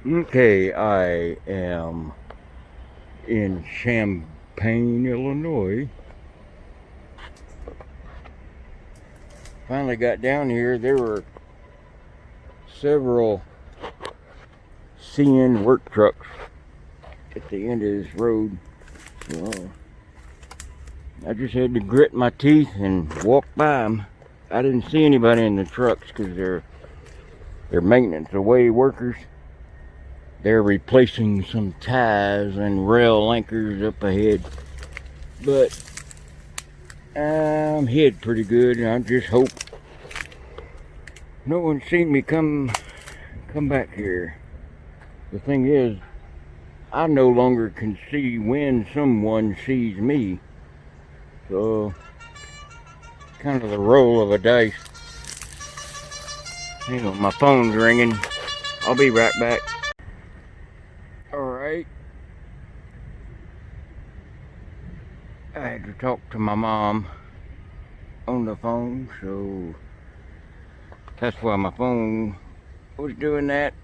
Okay, I am in Champaign, Illinois. Finally got down here. There were several CN work trucks at the end of this road. So I just had to grit my teeth and walk by them. I didn't see anybody in the trucks because they're maintenance away workers. They're replacing some ties and rail anchors up ahead. But I'm hid pretty good, and I just hope no one's seen me come back here. The thing is, I no longer can see when someone sees me. So, kind of the roll of a dice. Hang on, my phone's ringing. I'll be right back. Alright. I had to talk to my mom on the phone, so that's why my phone was doing that.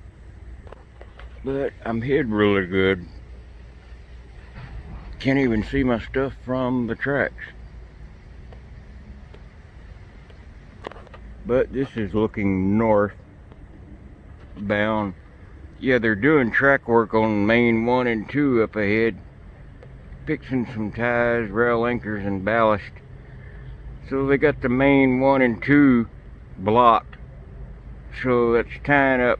But I'm hid really good. Can't even see my stuff from the tracks. But this is looking northbound. Yeah, they're doing track work on main 1 and 2 up ahead. Fixing some ties, rail anchors, and ballast. So they got the main 1 and 2 blocked. So that's tying up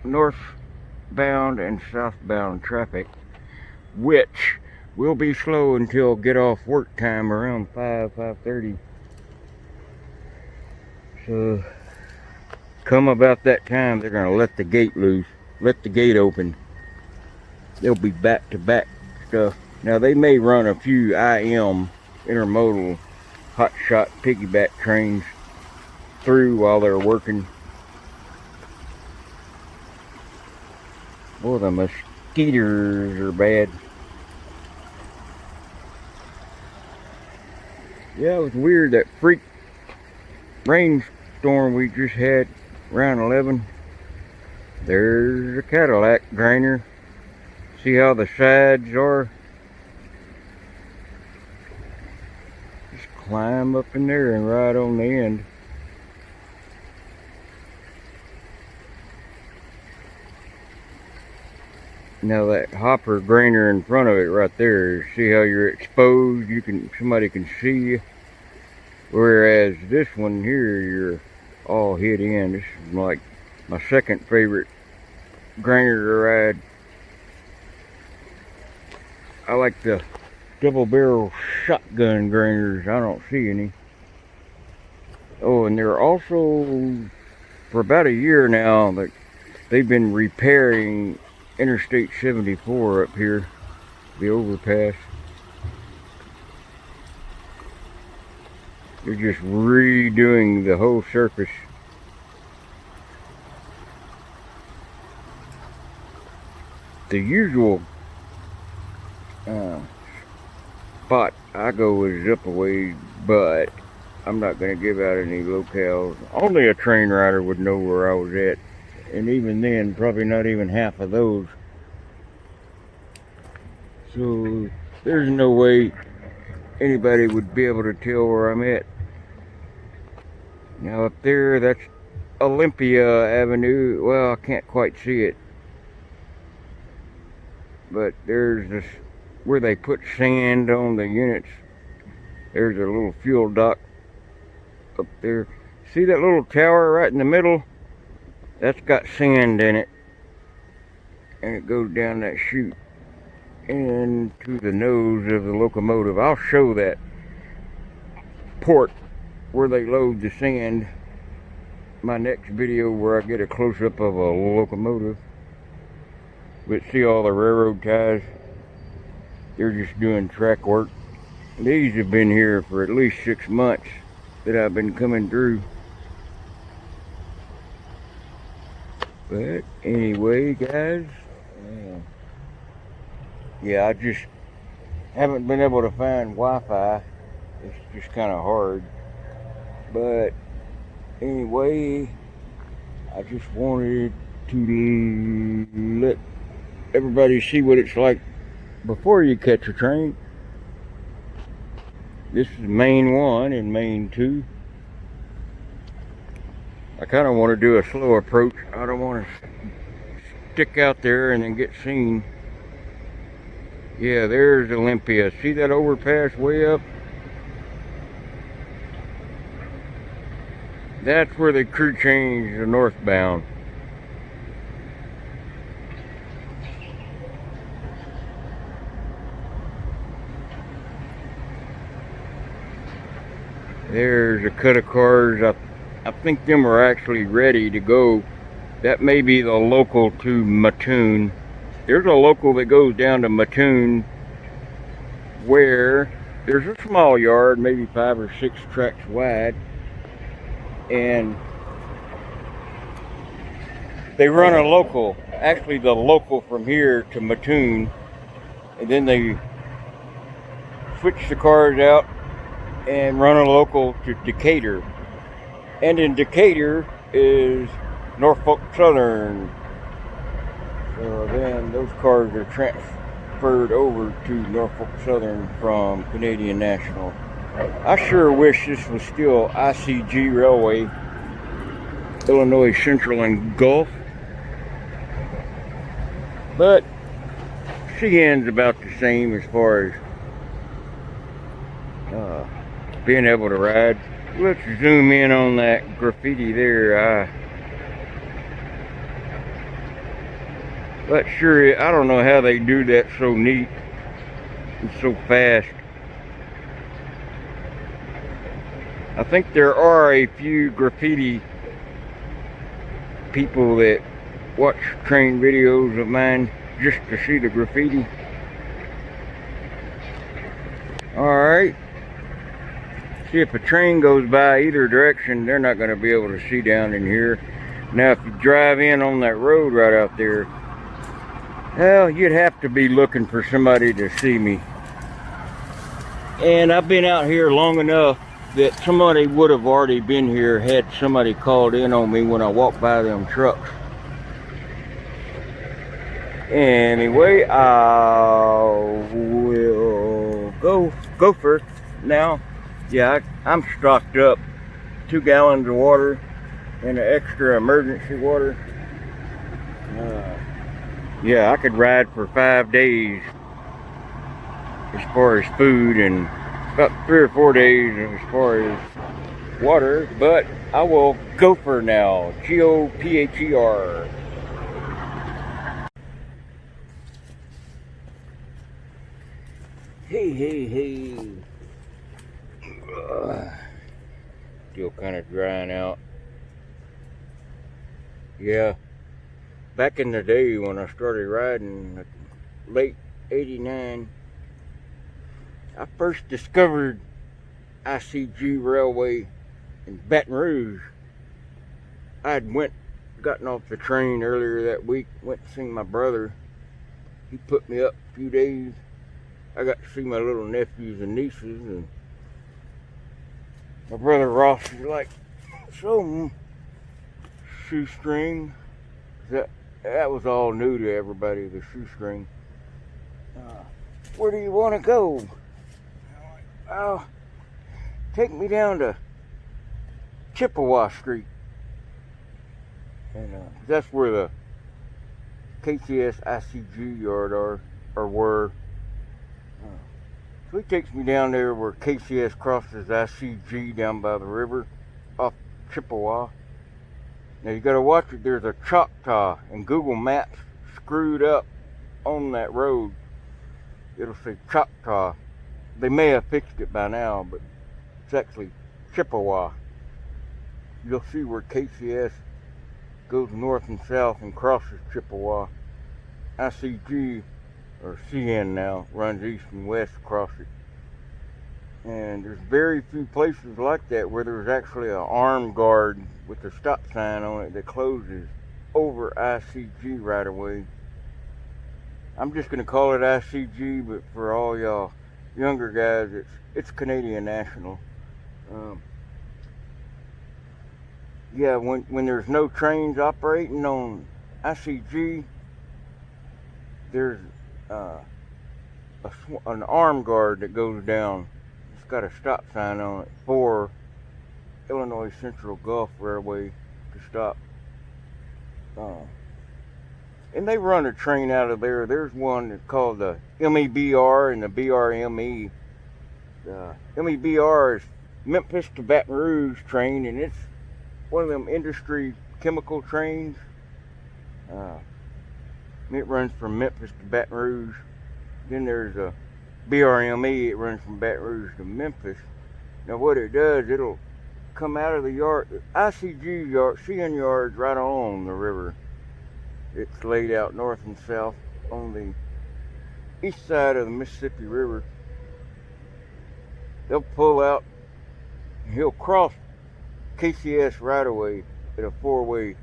northbound and southbound traffic, which will be slow until get off work time around 5:30. So come about that time, they're gonna let the gate loose, let the gate open. They'll be back to back stuff. Now they may run a few IM intermodal hot shot piggyback trains through while they're working. Boy, the mosquitoes are bad. Yeah, it was weird, that freak rainstorm we just had around 11. There's a Cadillac grinder. See how the sides are? Just climb up in there and ride on the end. Now that hopper grainer in front of it right there, see how you're exposed? Somebody can see you. Whereas this one here, you're all hid in. This is like my second favorite grainer to ride. I like the double barrel shotgun grainers. I don't see any. Oh, and they're also, for about a year now, that they've been repairing Interstate 74 up here, the overpass. They're just redoing the whole surface. The usual spot I go is up a ways, but I'm not going to give out any locales. Only a train rider would know where I was at. And even then, probably not even half of those. So there's no way anybody would be able to tell where I'm at. Now up there, that's Olympia Avenue. Well, I can't quite see it. But there's this, where they put sand on the units. There's a little fuel dock up there. See that little tower right in the middle? That's got sand in it. And it goes down that chute into the nose of the locomotive. I'll show that port where they load the sand, my next video where I get a close-up of a locomotive. But see all the railroad ties? They're just doing track work. These have been here for at least 6 months that I've been coming through. But anyway, guys, yeah, I just haven't been able to find Wi-Fi. It's just kind of hard. But anyway, I just wanted to let everybody see what it's like before you catch a train. This is Main 1 and Main 2. I kind of want to do a slow approach. I don't want to stick out there and then get seen. Yeah, there's Olympia. See that overpass way up? That's where the crew changed to northbound. There's a cut of cars. I think them are actually ready to go. That may be the local to Baton. There's a local that goes down to Baton where there's a small yard, maybe 5 or 6 tracks wide, and they run a local, actually the local from here to Baton, and then they switch the cars out and run a local to Decatur. And in Decatur is Norfolk Southern. So then those cars are transferred over to Norfolk Southern from Canadian National. I sure wish this was still ICG Railway, Illinois Central and Gulf. But CN's about the same as far as being able to ride. Let's zoom in on that graffiti there. But sure, I don't know how they do that so neat and so fast. I think there are a few graffiti people that watch train videos of mine just to see the graffiti. Alright. See, if a train goes by either direction, they're not going to be able to see down in here. Now, if you drive in on that road right out there, well, you'd have to be looking for somebody to see me. And I've been out here long enough that somebody would have already been here had somebody called in on me when I walked by them trucks. Anyway, I will go first now. Yeah, I'm stocked up. 2 gallons of water and an extra emergency water. Yeah, I could ride for 5 days as far as food, and about 3 or 4 days as far as water, but I will go for now. Gopher. Hey. Still kind of drying out. Yeah, back in the day when I started riding, late '89, I first discovered ICG Railway in Baton Rouge. I had gotten off the train earlier that week, went to see my brother. He put me up a few days. I got to see my little nephews and nieces, and my brother Ross was like, "So, shoestring." That was all new to everybody, the shoestring. Where do you want to go? Oh, take me down to Chippewa Street. And that's where the KCS ICG yard were. So he takes me down there where KCS crosses ICG down by the river off Chippewa. Now you gotta watch it. There's a Choctaw, and Google Maps screwed up on that road. It'll say Choctaw. They may have fixed it by now, but it's actually Chippewa. You'll see where KCS goes north and south and crosses Chippewa. ICG, or CN now, runs east and west across it. And there's very few places like that where there's actually an armed guard with a stop sign on it that closes over ICG right away. I'm just gonna call it ICG, but for all y'all younger guys, it's Canadian National. Yeah, when there's no trains operating on ICG, there's an arm guard that goes down. It's got a stop sign on it for Illinois Central Gulf Railway to stop. And they run a train out of there. There's one that's called the MEBR and the BRME. The MEBR is Memphis to Baton Rouge train, and it's one of them industry chemical trains. It runs from Memphis to Baton Rouge. Then there's a BRME. It runs from Baton Rouge to Memphis. Now what it does, it'll come out of the yard, ICG yard, CN yards right on the river. It's laid out north and south on the east side of the Mississippi River. They'll pull out, and he'll cross KCS right away at a four-way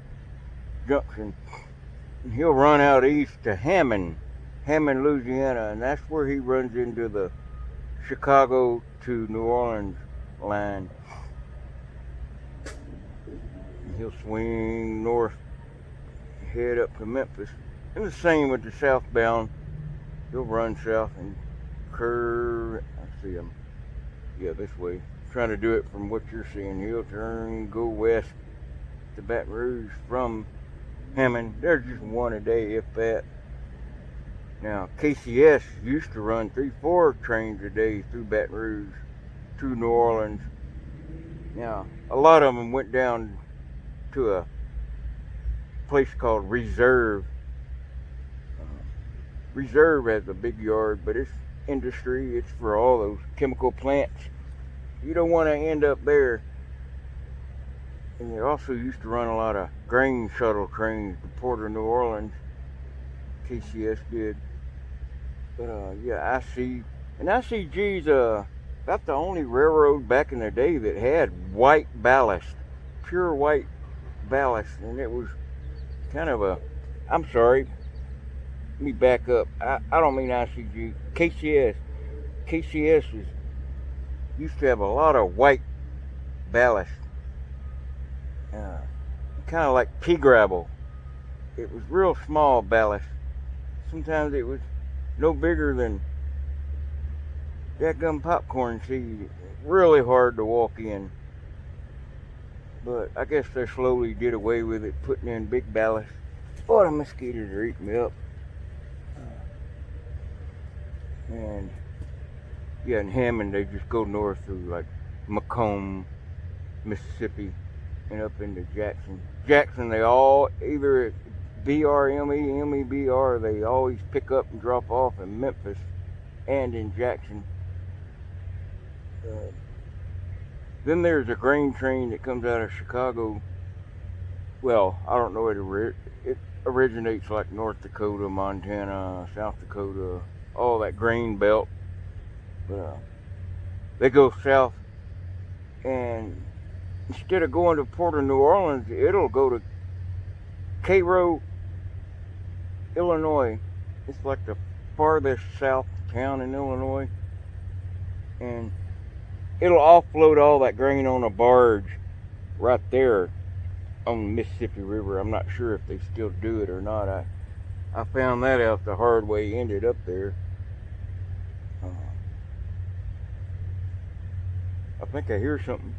junction. And he'll run out east to Hammond, Louisiana, and that's where he runs into the Chicago to New Orleans line. And he'll swing north, head up to Memphis. And the same with the southbound. He'll run south and curve. I see him. Yeah, this way. Trying to do it from what you're seeing. He'll turn, go west to Baton Rouge from Hammond. There's just one a day, if that. Now, KCS used to run 3-4 trains a day through Baton Rouge to New Orleans. Now, a lot of them went down to a place called Reserve. Reserve has a big yard, but it's industry. It's for all those chemical plants. You don't want to end up there. And they also used to run a lot of grain shuttle trains to Port of New Orleans. KCS did. But yeah, ICG's about the only railroad back in the day that had white ballast, pure white ballast, and it was kind of a, I'm sorry, let me back up. I don't mean ICG. KCS used to have a lot of white ballast, kind of like pea gravel. It was real small ballast. Sometimes it was no bigger than that gum popcorn seed. Really hard to walk in. But I guess they slowly did away with it, putting in big ballast. Oh, the mosquitoes are eating me up. And yeah, in Hammond, they just go north through like Macomb, Mississippi, and up into Jackson. Jackson, they all either BRME, MEBR, they always pick up and drop off in Memphis and in Jackson. Then there's a grain train that comes out of Chicago. Well, I don't know, it originates like North Dakota, Montana, South Dakota, all that grain belt. But they go south, and instead of going to Port of New Orleans, it'll go to Cairo, Illinois. It's like the farthest south town in Illinois, and it'll offload all that grain on a barge right there on the Mississippi River. I'm not sure if they still do it or not. I found that out the hard way, ended up there. I think I hear something.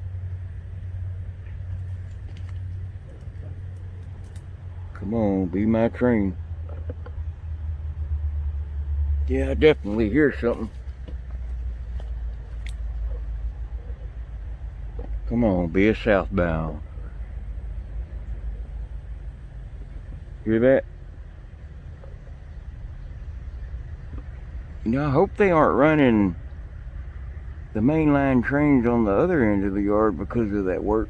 Come on, be my train. Yeah, I definitely hear something. Come on, be a southbound. Hear that? You know, I hope they aren't running the mainline trains on the other end of the yard because of that work.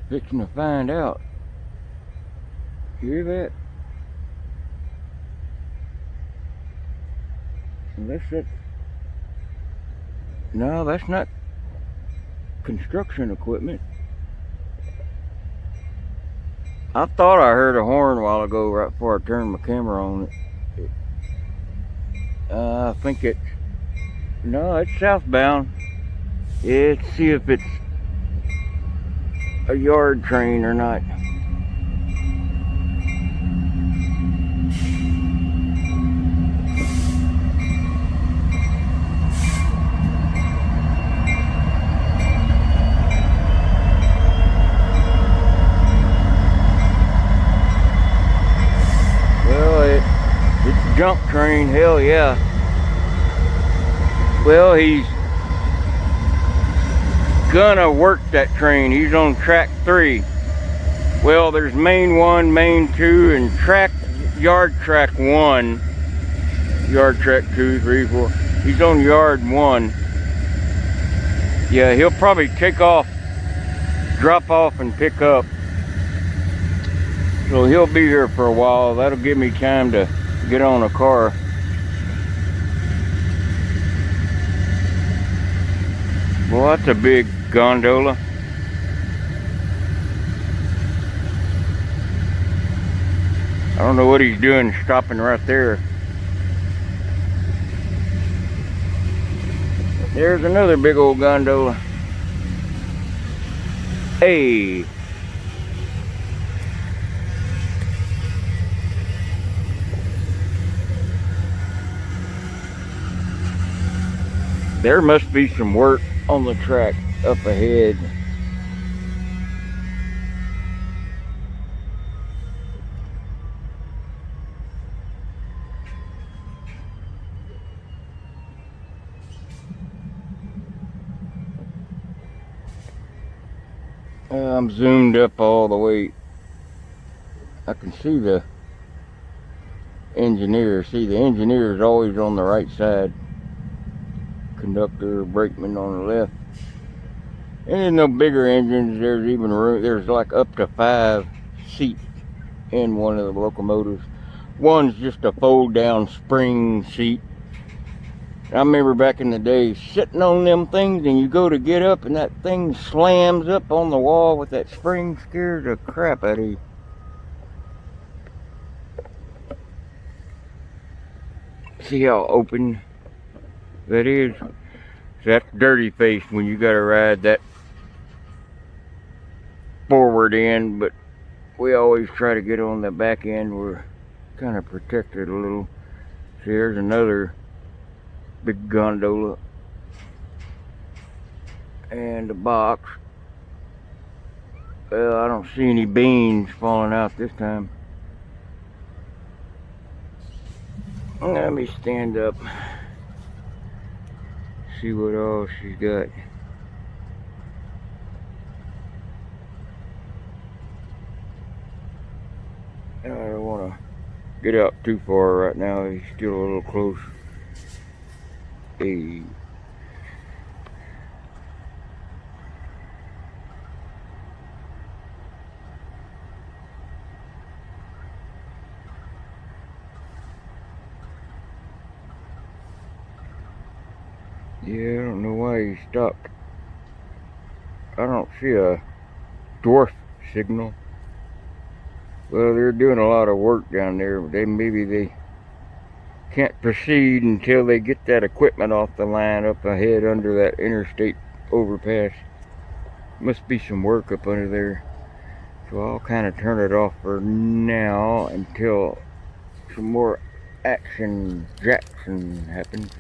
Fixing to find out. Hear that? Unless that's... No, that's not construction equipment. I thought I heard a horn a while ago right before I turned my camera on. I think it... No, it's southbound. Let's see if it's a yard train or not. junk train, hell yeah. Well, he's gonna work that train. He's on track 3. Well, there's main 1, main 2, and yard track 1. Yard track 2, 3, 4. He's on yard 1. Yeah, he'll probably take off, drop off, and pick up. So he'll be here for a while. That'll give me time to get on a car. Well, that's a big gondola. I don't know what he's doing stopping right there. There's another big old gondola. Hey. There must be some work on the track up ahead. I'm zoomed up all the way. I can see the engineer. See, the engineer is always on the right side. Conductor, brakeman on the left. And there's no bigger engines. There's even room. There's like up to 5 seats in one of the locomotives. One's just a fold down spring seat. I remember back in the day sitting on them things, and you go to get up and that thing slams up on the wall with that spring. Scares the crap out of you. See how open that is? That's dirty face when you gotta ride that forward end, but we always try to get on the back end. We're kind of protected a little. See, here's another big gondola and a box. Well, I don't see any beans falling out this time. Let me stand up, see what all she's got. I don't want to get out too far right now. He's still a little close. Hey. Yeah, I don't know why he stopped. I don't see a dwarf signal. Well, they're doing a lot of work down there. Maybe they can't proceed until they get that equipment off the line up ahead under that interstate overpass. Must be some work up under there. So I'll kind of turn it off for now until some more action Jackson happens.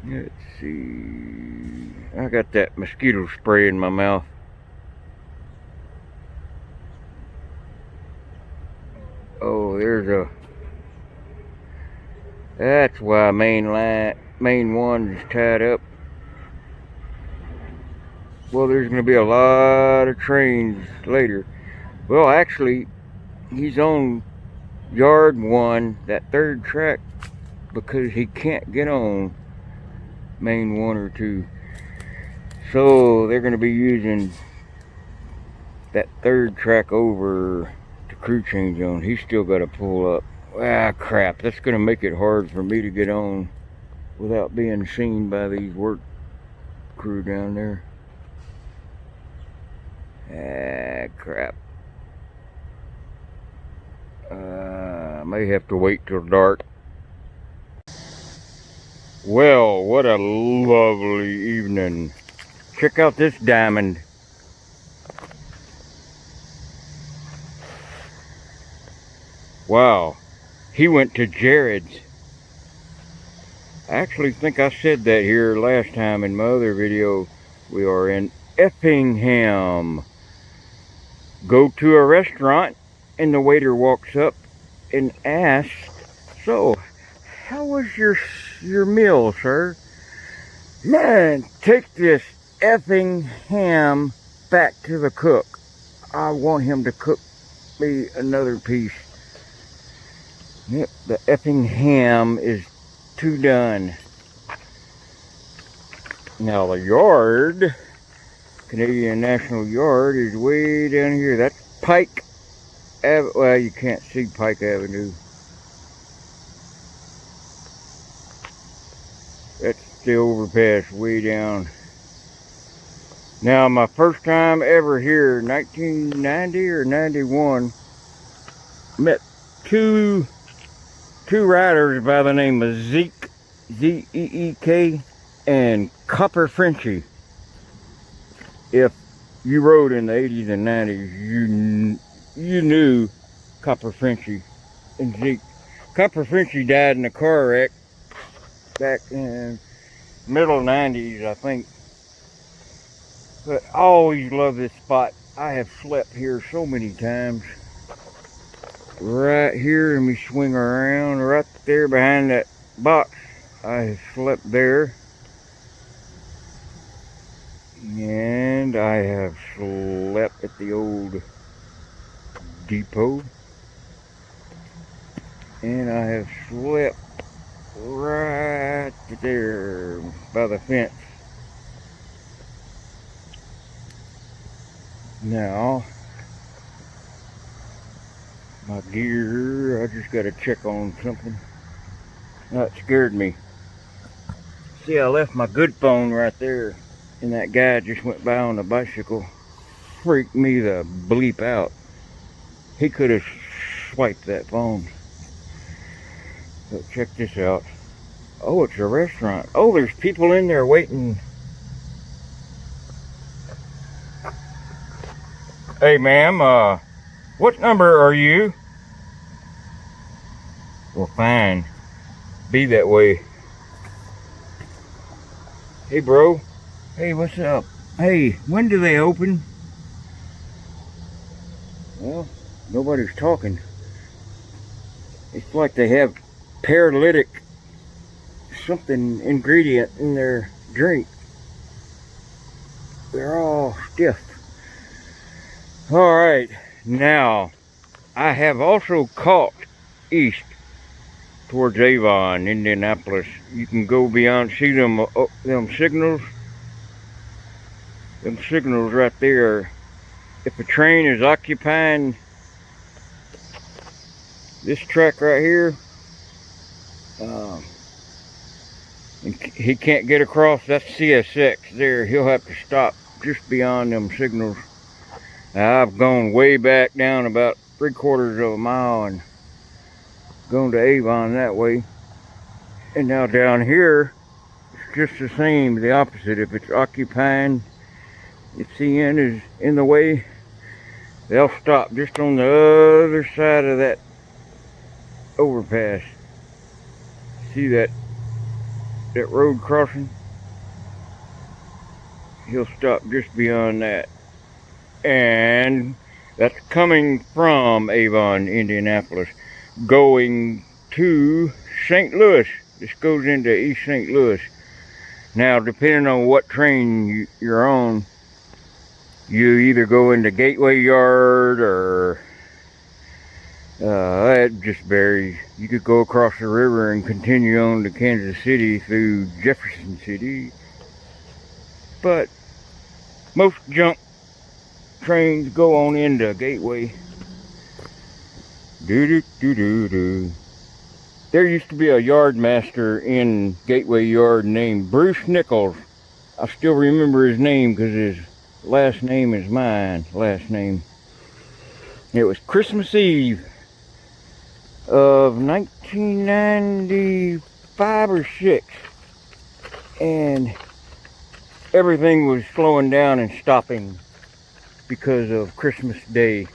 Let's see. I got that mosquito spray in my mouth. Oh, that's why main 1 is tied up. Well, there's going to be a lot of trains later. Well, actually, he's on yard 1, that 3rd track, because he can't get on main 1 or 2. So they're going to be using that 3rd track over to crew change on. He's still got to pull up. Ah, crap. That's going to make it hard for me to get on without being seen by these work crew down there. Ah, crap. I may have to wait till dark. Well, what a lovely evening. Check out this diamond. Wow. He went to Jared's. I actually think I said that here last time in my other video. We are in Effingham. Go to a restaurant and the waiter walks up and asked, "So, how was your meal, sir?" "Man, take this effing ham back to the cook. I want him to cook me another piece." Yep, the effing ham is too done. Now the yard, Canadian National Yard, is way down here. That's Pike Avenue. Well, you can't see Pike Avenue. That's the overpass way down. Now, my first time ever here, 1990 or 91, met two riders by the name of Zeke, Z-E-E-K, and Copper Frenchie. If you rode in the 80s and 90s, you knew Copper Frenchie and Zeke. Copper Frenchie died in a car wreck back in middle 90s, I think. But I always love this spot. I have slept here so many times. Right here, and we swing around right there behind that box. I have slept there. And I have slept at the old depot. And I have slept right there by the fence. Now, my gear, I just got to check on something. That scared me. See, I left my good phone right there, and that guy just went by on a bicycle. Freaked me the bleep out. He could have swiped that phone. So check this out. Oh, it's a restaurant. Oh, there's people in there waiting. "Hey, ma'am, what number are you?" "Well, fine. Be that way." "Hey, bro. Hey, what's up? Hey, when do they open?" Well, nobody's talking. It's like they have paralytic something ingredient in their drink. They're all stiff. All right, now I have also caught east towards Avon, Indianapolis. You can go beyond, see them signals? Them signals right there. If a train is occupying this track right here, and he can't get across, that's CSX there. He'll have to stop just beyond them signals. Now, I've gone way back down about 3/4 of a mile and gone to Avon that way. And now down here, it's just the same, the opposite. If it's occupying, if CN is in the way, they'll stop just on the other side of that overpass. See that road crossing? He'll stop just beyond that. And that's coming from Avon, Indianapolis, going to St. Louis. This goes into East St. Louis. Now, depending on what train you're on, you either go into Gateway Yard or it just varies. You could go across the river and continue on to Kansas City through Jefferson City. But most junk trains go on into Gateway. There used to be a yard master in Gateway Yard named Bruce Nichols. I still remember his name because his last name is mine last name. It was Christmas Eve of 1995 or 6, and everything was slowing down and stopping because of Christmas Day.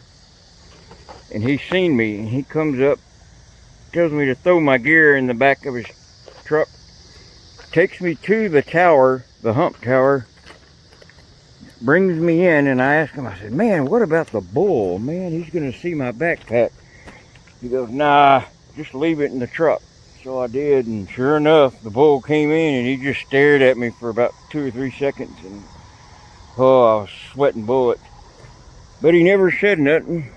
And he seen me, and he comes up, tells me to throw my gear in the back of his truck, takes me to the tower, the hump tower, brings me in, and I asked him, I said, "Man, what about the bull? Man, he's gonna see my backpack." He goes, nah, just leave it in the truck. So I did, and sure enough, the bull came in and he just stared at me for about 2 or 3 seconds, and oh, I was sweating bullets. But he never said nothing.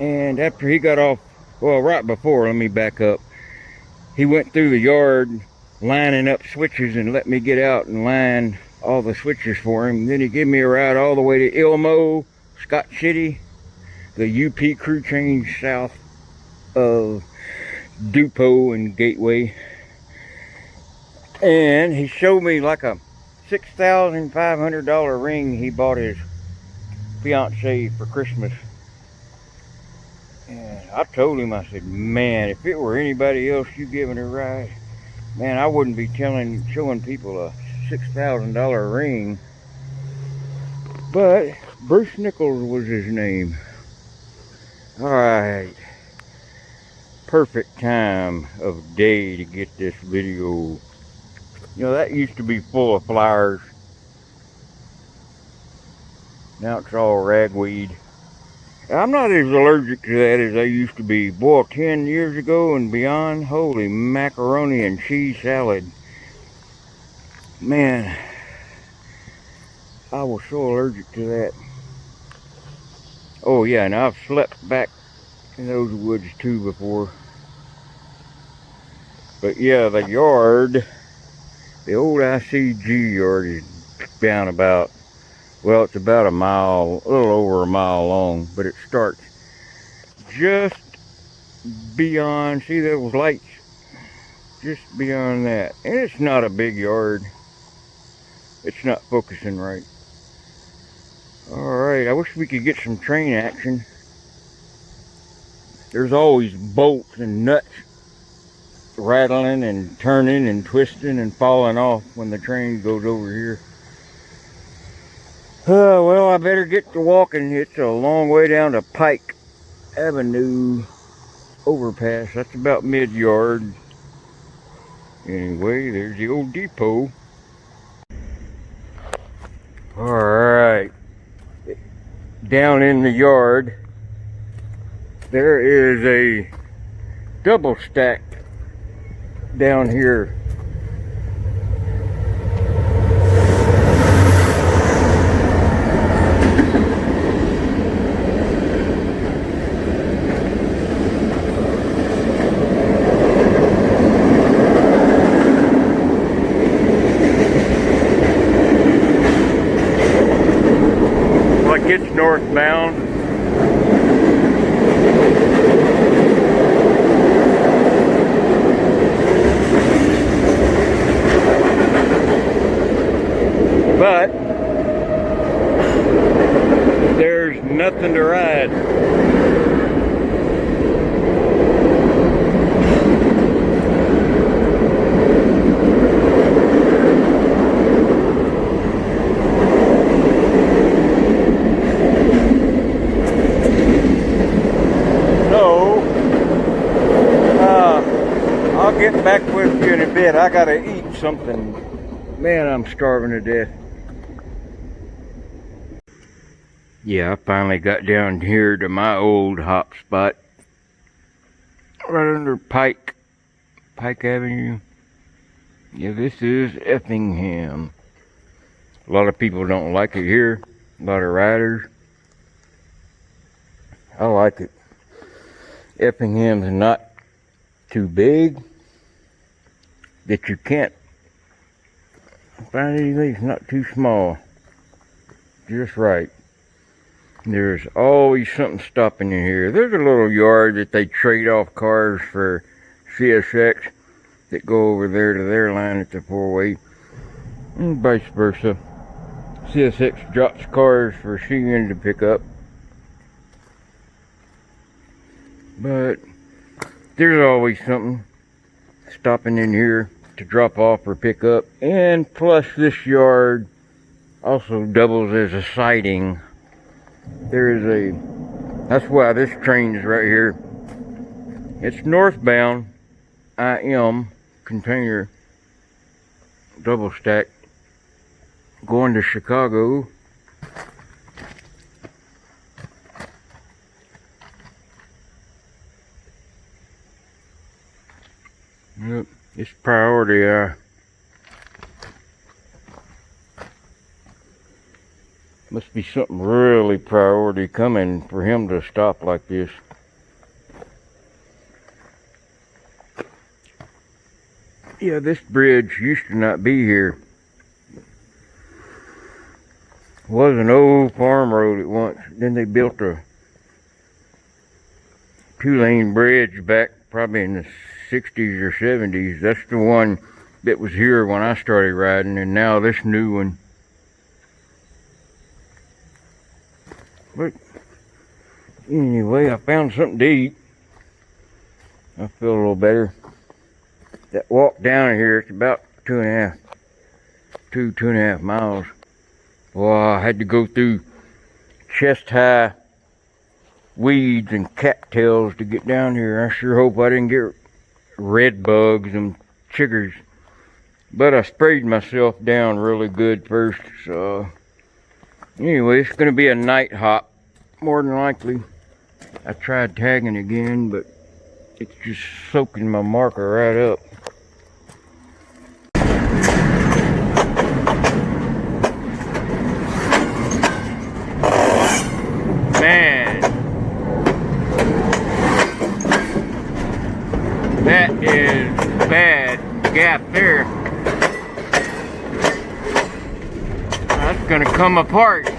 And after he got off, well, right before, let me back up. He went through the yard lining up switches and let me get out and line all the switches for him. Then he gave me a ride all the way to Ilmo, Scott City, the UP crew change south of Dupont and Gateway. And he showed me like a $6,500 ring he bought his fiance for Christmas. And I told him, I said, man, if it were anybody else you giving a ride, man, I wouldn't be showing people a $6,000 ring. But Bruce Nichols was his name. Alright. Perfect time of day to get this video. You know, that used to be full of flowers. Now it's all ragweed. I'm not as allergic to that as I used to be. Boy, 10 years ago and beyond, holy macaroni and cheese salad. Man, I was so allergic to that. Oh yeah, and I've slept back in those woods too before. But yeah, the yard, the old ICG yard is down about, well, it's about a mile, a little over a mile long, but it starts just beyond, see those lights? Just beyond that. And it's not a big yard. It's not focusing right. Alright, I wish we could get some train action. There's always bolts and nuts rattling and turning and twisting and falling off when the train goes over here. Well, I better get to walking. It's a long way down to Pike Avenue overpass. That's about mid-yard. Anyway, there's the old depot. Alright. Down in the yard, there is a double stack down here. Like it's northbound. But there's nothing to ride. So I'll get back with you in a bit. I gotta eat something. Man, I'm starving to death. Yeah, I finally got down here to my old hop spot. Right under Pike Avenue. Yeah, this is Effingham. A lot of people don't like it here. A lot of riders. I like it. Effingham's not too big that you can't find anything. It's not too small. Just right. There's always something stopping in here. There's a little yard that they trade off cars for CSX that go over there to their line at the four-way, and vice versa. CSX drops cars for CN to pick up. But there's always something stopping in here to drop off or pick up. And plus this yard also doubles as a siding. That's why this train is right here. It's northbound, IM container, double stack, going to Chicago. Yep, it's priority. Must be something really priority coming for him to stop like this. Yeah, this bridge used to not be here. It was an old farm road at once. Then they built a 2-lane bridge back probably in the 60s or 70s. That's the one that was here when I started riding, and now this new one. But anyway, I found something to eat. I feel a little better. That walk down here, it's about 2.5 miles. Well, I had to go through chest-high weeds and cattails to get down here. I sure hope I didn't get red bugs and chiggers. But I sprayed myself down really good first, so anyway, it's going to be a night hop, more than likely. I tried tagging again, but it's just soaking my marker right up. Man, that is a bad gap there. That's going to come apart.